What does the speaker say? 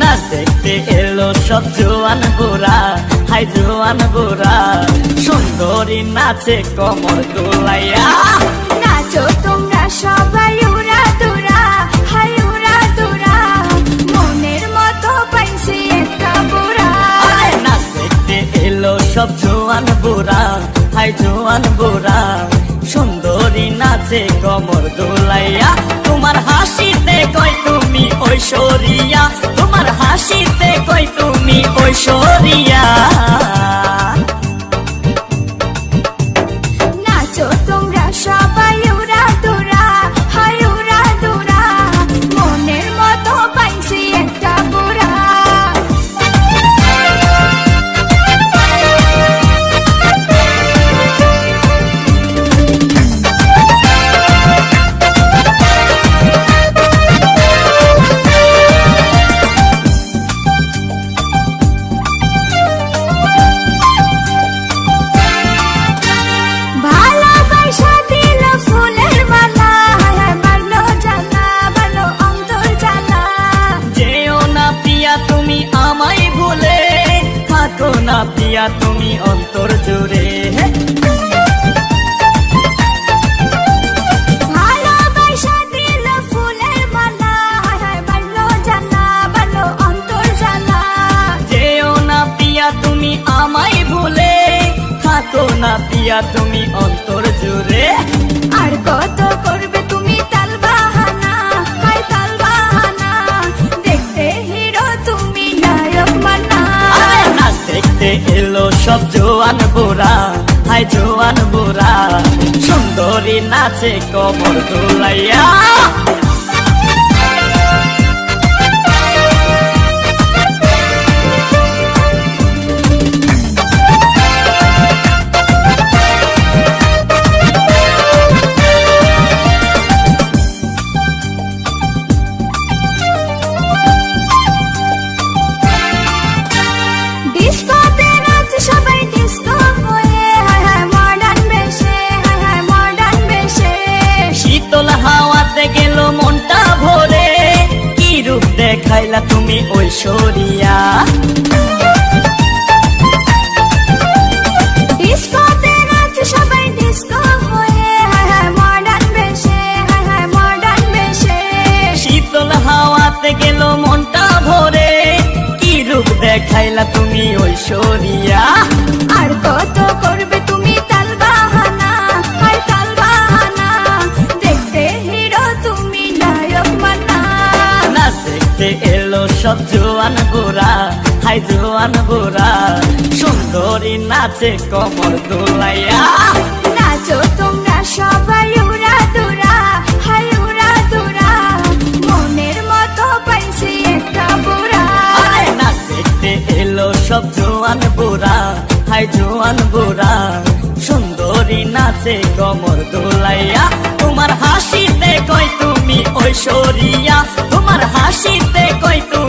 নাচ দেখতে এলো সব জোয়ান বুড়া, হাই জোয়ান বুড়া, সুন্দরী নাচে কমর দোলাইয়া। নাচো তোমরা সবাই উড়া দুরা, হাই উড়া দুরা, মনের মতো পাইছি একটা বুড়া। নাচ দেখতে এলো সব জোয়ান বুড়া, হাই জোয়ান বুড়া, সুন্দরী নাচে কমর দোলাইয়া। তোমার হাসিতে কই তুমি ঐশ্বরিয়া, তোমার হাসিতে কই তুমি ঐশ্বরিয়া। নাচো তোমরা সবাই উড়া দুরা, হাই উড়া দুরা, মনের মতো পাইছি একটা বুড়া। ভালোবাসা দিল ফুলের মালা, হায় মারলো জ্বালা, ভালো অন্তর জ্বালা। যেও না পিয়া তুমি আমায় ভুলে, থাকো না পিয়া তুমি অন্তর জুড়ে। ভালোবাসা দিল ফুলের মালা, হায় মারলো জ্বালা, ভালো অন্তর জ্বালা। যেও না পিয়া তুমি আমায় ভুলে, থাকো না পিয়া তুমি অন্তর জুড়ে। আর কত করবে তুমি তাল বাহানা, হায় তাল বাহানা, দেখতে হিরো তুমি নায়ক মানা। নাচ দেখতে এলো সব জোয়ান বুড়া, হাই জোয়ান বুড়া, সুন্দরী নাচে কমর দোলাইয়া। ডিস্কোতে নাচে সবাই ডিস্কো হয়ে, হায় হায় মডার্ন বেশে, হায় হায় মডার্ন বেশে। শীতল হাওয়াতে গেল মনটা ভরে, কি রূপ দেখাইলা তুমি ঐশ্বরিয়া। ডিস্কোতে নাচে সবাই ডিস্কো হয়ে, হায় হায় মডার্ন বেশে, হায় হায় মডার্ন বেশে। শীতল হাওয়াতে গেল মনটা ভরে, কি রূপ দেখাইলা তুমি ঐশ্বরিয়া। আর কত করবে তুমি তাল বাহানা, হায় তাল বাহানা, দেখতে হিরো তুমি নায়ক মানা। নাচ দেখতে এলো সব জোয়ান বুড়া, হাই জোয়ান বুড়া, সুন্দরী নাচে কমর দোলাইয়া। নাচো তোমরা সবাই উড়া দুরা, হাই উড়া দুরা, মনের মতো পাইছি একটা বুড়া। নাচ দেখতে এলো সব জোয়ান বুড়া, হাই জোয়ান বুড়া, সুন্দরী নাচে কমর দোলাইয়া। তোমার হাসিতে কই তুমি ঐশ্বরিয়া, তোমার হাসিতে কই তুমি